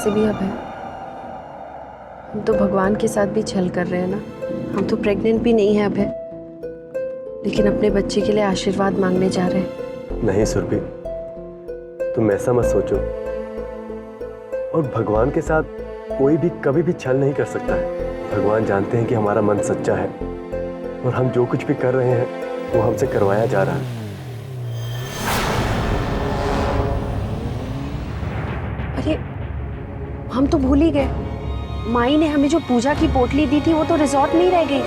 वैसे भी अब है, हम तो भगवान के साथ भी छल कर रहे हैं ना। हम तो प्रेग्नेंट भी नहीं है अब है, लेकिन अपने बच्चे के लिए आशीर्वाद मांगने जा रहे हैं। नहीं सुरभि, तुम ऐसा मत सोचो। और भगवान के साथ कोई भी कभी भी छल नहीं कर सकता है। भगवान जानते हैं कि हमारा मन सच्चा है और हम जो कुछ भी कर रहे हैं वो हमसे करवाया जा रहा है। अरे हम तो भूल ही गए, माई ने हमें जो पूजा की पोटली दी थी वो तो रिजॉर्ट में ही रह गई।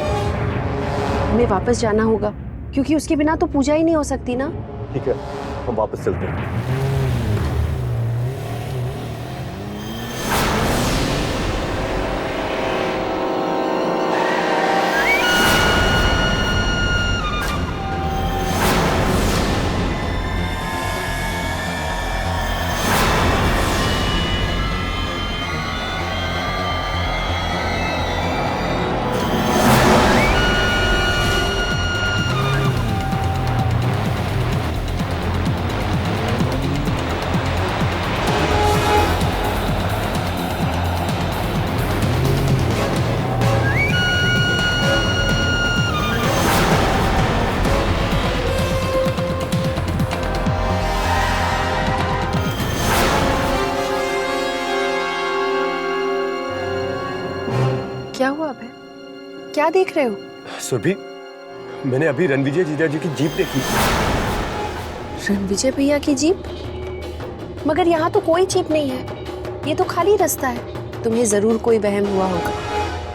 हमें वापस जाना होगा क्योंकि उसके बिना तो पूजा ही नहीं हो सकती ना। ठीक है, हम वापस चलते हैं। क्या हुआ अभय, क्या देख रहे हो? सुरभि, मैंने अभी रणविजय जीजा जी की जीप देखी। रणविजय भैया की जीप? मगर यहाँ तो कोई जीप नहीं है, ये तो खाली रास्ता है। तुम्हें जरूर कोई वहम हुआ होगा।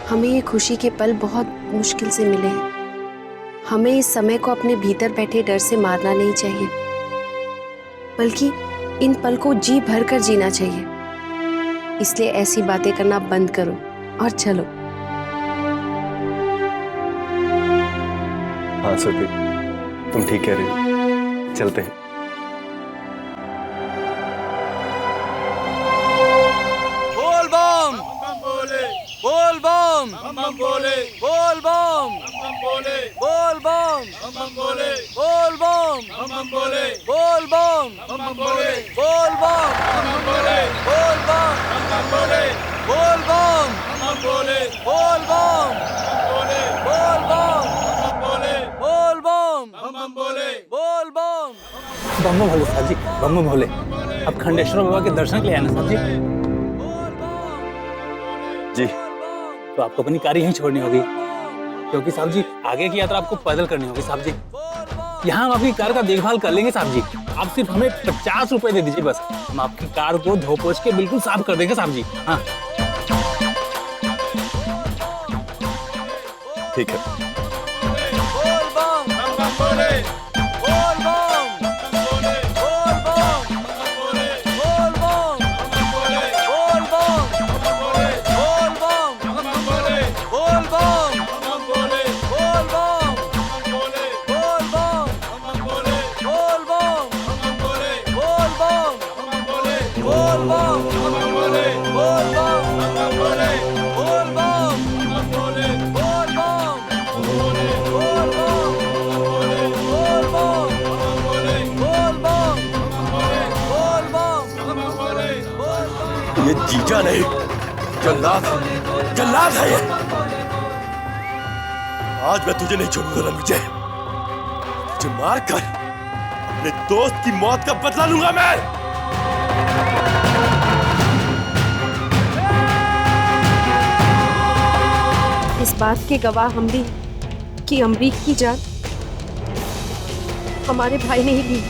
हमें ये खुशी के पल बहुत मुश्किल से मिले हैं। हमें इस समय को अपने भीतर बैठे डर से मारना नहीं चाहिए, बल्कि इन पल को जी भर कर जीना चाहिए। इसलिए ऐसी बातें करना बंद करो और चलो। हाँ सुरभि, तुम ठीक कह रही हो, चलते हैं। बोल बम बोल बम बोल बम बोल बम बोल बम बोल बम बोल बम बोल बम बोल बम बोल बम बोल बम बोल बम बोल बम। बम भोले साहब जी, बम भोले। अब खंडेश्वर बाबा के दर्शन के लिए आना साहब जी। जी तो आपको अपनी कार यहीं छोड़नी होगी, क्योंकि साहब जी आगे की यात्रा आपको पैदल करनी होगी साहब जी। यहाँ हम आपकी कार का देखभाल कर लेंगे साहब जी। आप सिर्फ हमें 50 रुपए दे दीजिए बस, हम आपकी कार को धो पोंछ के बिल्कुल साफ कर देंगे साहब जी। हाँ ठीक है। ये जीजा नहीं, जल्लाद है ये। आज मैं तुझे नहीं छोड़ूंगा रणविजय, तुझे मारकर अपने दोस्त की मौत का बदला लूंगा मैं। इस बात के गवाह हम भी हैं कि अमरीक की जान हमारे भाई ने ही ली।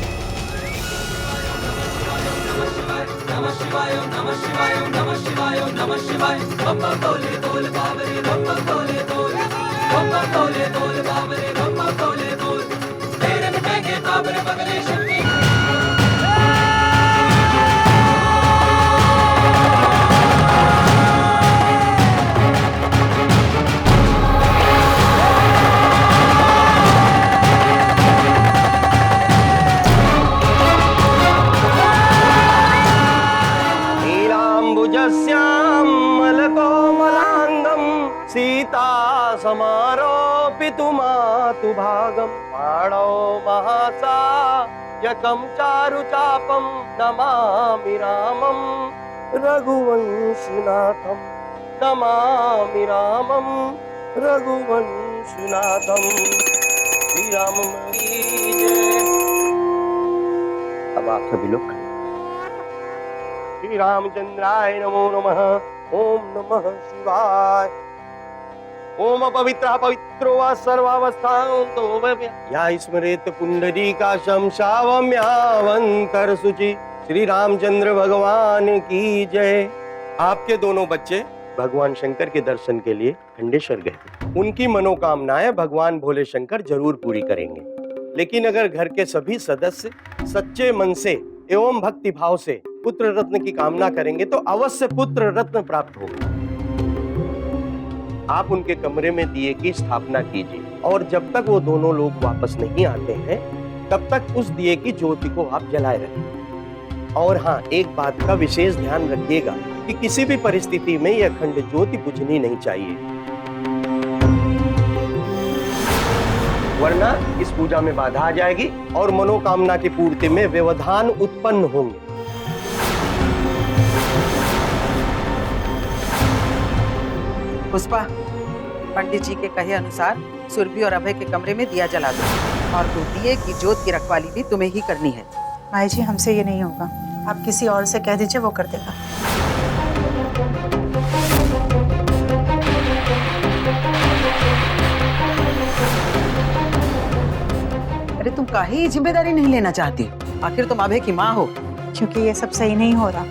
सीता समारोपितुमातु भागम पाणौ महासा यकं चारु चापम नमामि रामम रघुवंशनाथम नमामि रामम रघुवंशनाथम। श्री राम की जय। अब आप सभी लोग खड़े। श्री रामचंद्राय नमो नमः। ओम नमः शिवाय। ओम पवित्र पवित्रो वा सर्वावस्थां तो या स्मरेत पुंडरीकाक्षं श्रावम्यावंतर शुचि। श्री रामचंद्र भगवान की जय। आपके दोनों बच्चे भगवान शंकर के दर्शन के लिए खंडेश्वर गए। उनकी मनोकामनाएं भगवान भोले शंकर जरूर पूरी करेंगे, लेकिन अगर घर के सभी सदस्य सच्चे मन से एवं भक्ति भाव से पुत्र रत्न की कामना करेंगे तो अवश्य पुत्र रत्न प्राप्त होगा। आप उनके कमरे में दिए की स्थापना कीजिए और जब तक वो दोनों लोग वापस नहीं आते हैं तब तक उस दिए की ज्योति को आप जलाए रखें। और हाँ, एक बात का विशेष ध्यान रखिएगा कि किसी भी परिस्थिति में यह अखंड ज्योति बुझनी नहीं चाहिए, वरना इस पूजा में बाधा आ जाएगी और मनोकामना की पूर्ति में व्यवधान उत्पन्न होंगे। पुष्पा, पंडित जी के कहे अनुसार सुरभि और अभय के कमरे में दिया जला दो और वो दिए की जोत की रखवाली भी तुम्हें ही करनी है। माई जी, हमसे ये नहीं होगा, आप किसी और से कह दीजिए, वो कर देगा। अरे तुम काहे ये जिम्मेदारी नहीं लेना चाहती? आखिर तुम अभय की माँ हो। क्योंकि ये सब सही नहीं हो रहा,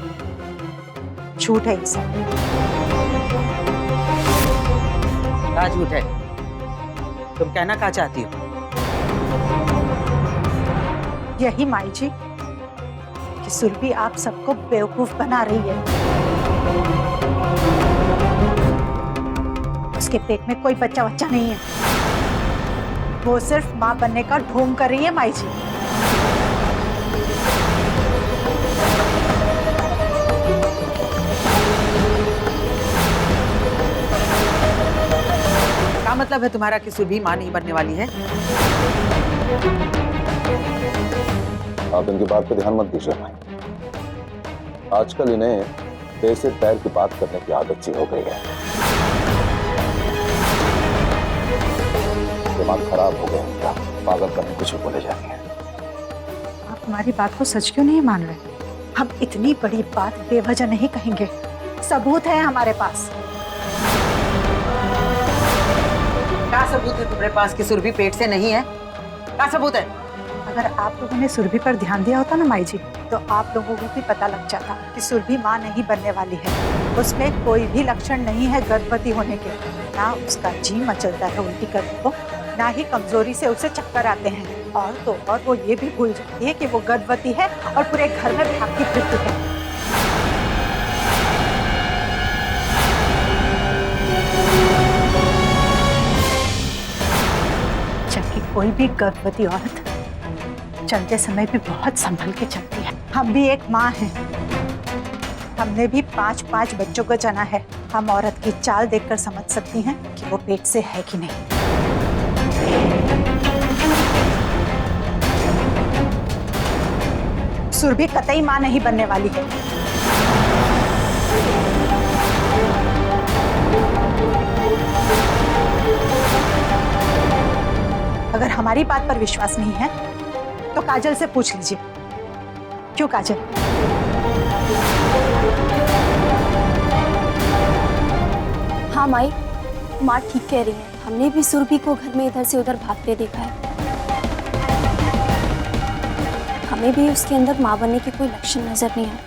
झूठ है ये सब। क्या झूठ है? तुम कहना क्या चाहती हो? यही माई जी कि सुरभि आप सबको बेवकूफ बना रही है। उसके पेट में कोई बच्चा नहीं है, वो सिर्फ माँ बनने का ढोंग कर रही है माई जी। क्या मतलब है तुम्हारा कि सुरभि माँ नहीं बनने वाली है? आप इनकी बात पे ध्यान मत दीजिए भाई। आजकल इन्हें पैर से पैर की बात करने की आदत सी हो गई है। दिमाग खराब हो गया इनका, पागल करने कुछ भी बोले जाती है। आप हमारी बात को सच क्यों नहीं मान रहे? हम इतनी बड़ी बात बेवजह नहीं कहेंगे, सबूत है हमारे पास। क्या सबूत है तुम्हारे पास कि सुरभि पेट से नहीं है? क्या सबूत है? अगर आप लोगों ने सुरभि पर ध्यान दिया होता ना माई जी, तो आप लोगों को भी पता लग जाता कि सुरभि माँ नहीं बनने वाली है। उसमें कोई भी लक्षण नहीं है गर्भवती होने के। ना उसका जी मचलता है उल्टी करने को, ना ही कमजोरी से उसे चक्कर आते हैं, और तो और वो ये भी भूल जाती है कि वो गर्भवती है और पूरे घर में भागती फिरती है। जबकि कोई भी गर्भवती औरत चलते समय भी बहुत संभल के चलती है। हम भी एक माँ हैं, हमने भी 5-5 बच्चों को जना है। हम औरत की चाल देखकर समझ सकती हैं कि वो पेट से है कि नहीं। सुरभि कतई माँ नहीं बनने वाली है। अगर हमारी बात पर विश्वास नहीं है तो काजल से पूछ लीजिए। क्यों काजल? हाँ माई, माँ ठीक कह रही है। हमने भी सुरभि को घर में इधर से उधर भागते देखा है। हमें भी उसके अंदर माँ बनने के कोई लक्षण नजर नहीं आए।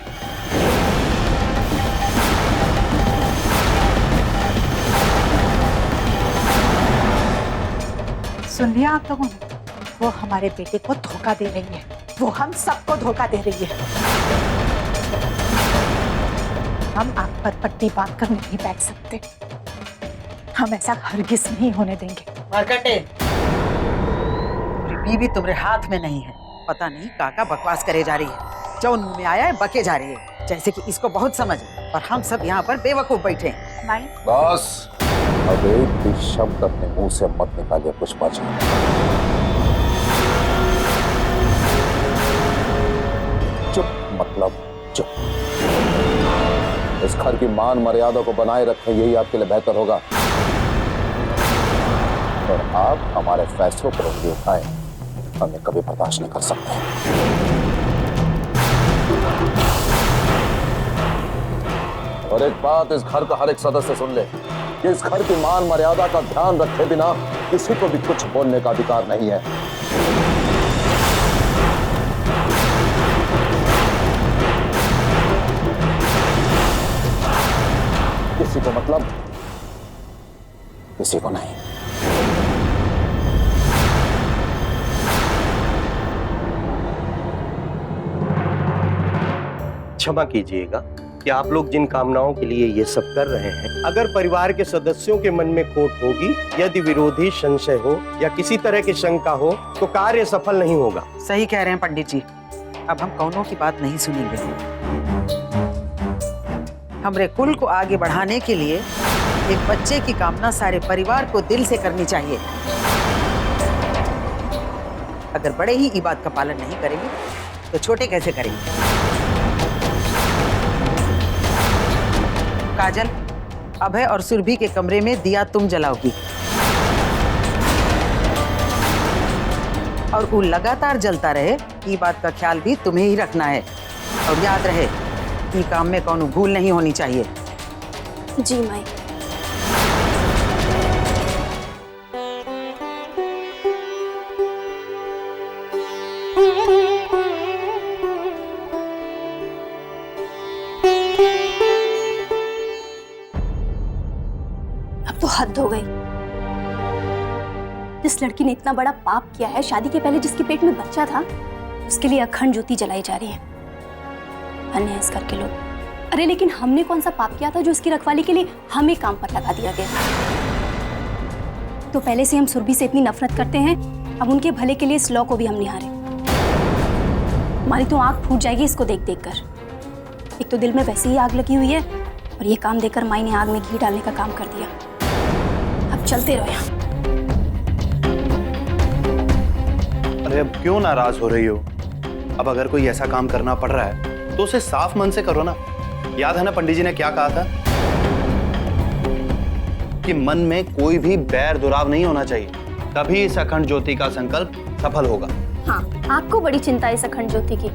सुन लिया आप लोगों ने? वो हमारे बेटे को धोखा दे रही है, वो हम सबको धोखा दे रही है। हम आग पर पट्टी बांध कर नहीं बैठ सकते, हम ऐसा हरगिज नहीं होने देंगे। मरकटे, बीवी तुम्हारे हाथ में नहीं है। पता नहीं काका बकवास करे जा रही है, जो मुंह में आया है बके जा रही है, जैसे कि इसको बहुत समझ है और हम सब यहाँ पर बेवकूफ बैठे हैं। बस अब एक भी शब्द अपने मुंह से मत निकालिए पुष्पा जी। चुप मतलब चुप। इस घर की मान मर्यादा को बनाए रखें, यही आपके लिए बेहतर होगा। और आप हमारे फैसलों पर उंगली उठाएं, हमें कभी बर्दाश्त नहीं कर सकते। और एक बात इस घर का हर एक सदस्य सुन ले कि इस घर की मान मर्यादा का ध्यान रखे बिना किसी को भी कुछ बोलने का अधिकार नहीं है। किसी को मतलब किसी को नहीं। क्षमा कीजिएगा कि आप लोग जिन कामनाओं के लिए ये सब कर रहे हैं, अगर परिवार के सदस्यों के मन में खोट होगी, यदि विरोधी संशय हो या किसी तरह की शंका हो, तो कार्य सफल नहीं होगा। सही कह रहे हैं पंडित जी, अब हम कौनों की बात नहीं सुनेंगे। हमरे कुल को आगे बढ़ाने के लिए एक बच्चे की कामना सारे परिवार को दिल से करनी चाहिए। अगर बड़े ही ई बात का पालन नहीं करेंगे तो छोटे कैसे करेंगे? काजल, अभय और सुरभि के कमरे में दिया तुम जलाओगी और वो लगातार जलता रहे, ये बात का ख्याल भी तुम्हें ही रखना है। और याद रहे, ये काम में कौनो भूल नहीं होनी चाहिए। जी माई। अब तो हद हो गई। जिस लड़की ने इतना बड़ा पाप किया है, शादी के पहले जिसके पेट में बच्चा था, उसके लिए अखंड ज्योति जलाई जा रही है। अन्य इस घर के लोग। अरे लेकिन हमने कौन सा पाप किया था जो उसकी रखवाली के लिए हमें काम पर लगा दिया गया? तो पहले से हम सुरभि से इतनी नफरत करते हैं, अब उनके भले के लिए इस लॉ को भी हम निहारे। हमारी तो आंख फूट जाएगी इसको देख देख कर। एक तो दिल में वैसे ही आग लगी हुई है, और ये काम देकर माई ने आग में घी डालने का काम कर दिया। अब चलते रहो यहाँ। अरे अब क्यों नाराज हो रही हो? अब अगर कोई ऐसा काम करना पड़ रहा है तो उसे साफ मन से करो ना। याद है ना पंडित जी ने क्या कहा था कि मन में कोई भी बैर दुराव नहीं होना चाहिए, तभी इस अखंड ज्योति का संकल्प सफल होगा। हाँ, आपको बड़ी चिंता है इस अखंड ज्योति की।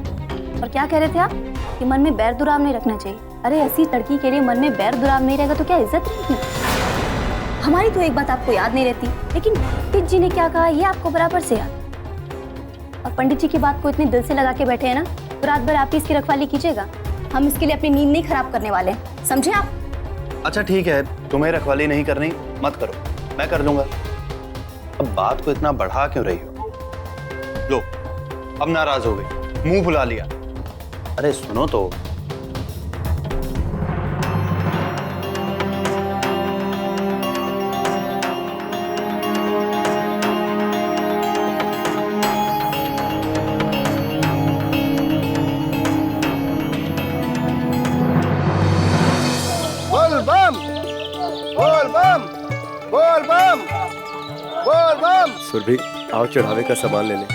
और क्या कह रहे थे आप कि मन में बैर दुराव नहीं रखना चाहिए? अरे ऐसी लड़की के लिए मन में बैर दुराव नहीं रहेगा तो क्या इज्जत रहेगी? हमारी तो एक बात आपको याद नहीं रहती, लेकिन पंडित जी ने क्या कहा ये आपको बराबर से याद। और पंडित जी की बात को इतने दिल से लगा के बैठे हैं ना, तो रात भर आप ही इसकी रखवाली कीजिएगा। हम इसके लिए अपनी नींद नहीं खराब करने वाले हैं, समझे आप? अच्छा ठीक है, तुम्हें रखवाली नहीं करनी मत करो, मैं कर दूंगा। अब बात को इतना बढ़ा क्यों रही हो? लो, अब नाराज हो गई, मुंह फुला लिया। अरे सुनो तो। बोल बम, बोल बम, बोल बम, बोल बम, सुरभि, आओ चढ़ावे का सामान ले लें।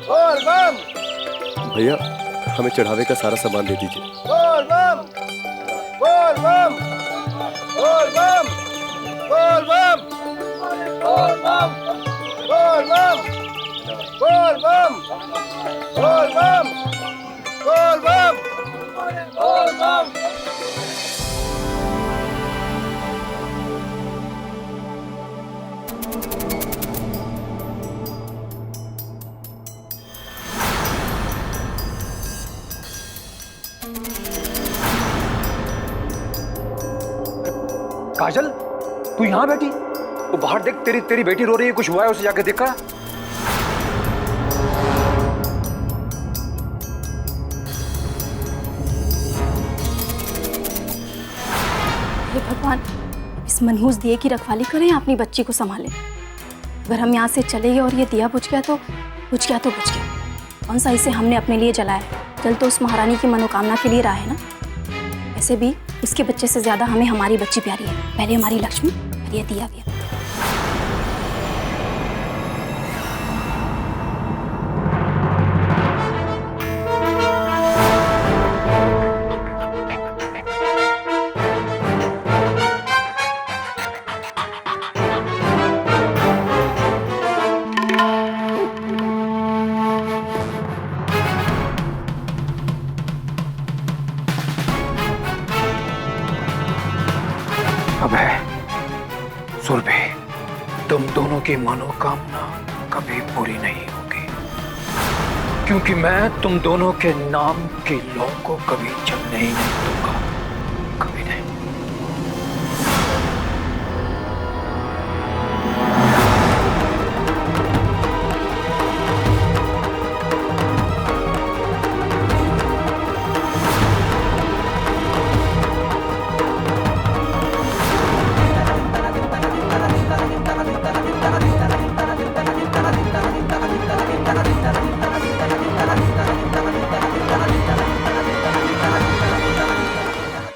बोल बम, भैया, हमें चढ़ावे का सारा सामान दे दीजिए। बोल बम, बोल बम, बोल बम, बोल बम, बोल बम, बोल बम, बोल बम, बोल बम, बोल बम, बोल बम। काजल, तू यहाँ बैठी? तो बाहर देख, तेरी तेरी बेटी रो रही है, कुछ हुआ है उसे जाके देखा? हे भगवान, इस मनहूस दिए की रखवाली करें, अपनी बच्ची को संभालें। अगर हम यहाँ से चले गए और ये दिया बुझ गया तो बुझ गया। कौन सा इसे हमने अपने लिए जलाया? जल तो उस महारानी की मनोकामना के लिए रहा है ना। वैसे भी उसके बच्चे से ज्यादा हमें हमारी बच्ची प्यारी है। पहले हमारी लक्ष्मी और ये दिया भी। तुम दोनों की मनोकामना कभी पूरी नहीं होगी, क्योंकि मैं तुम दोनों के नाम की लौ को कभी जमने ही नहीं दूंगा, कभी नहीं।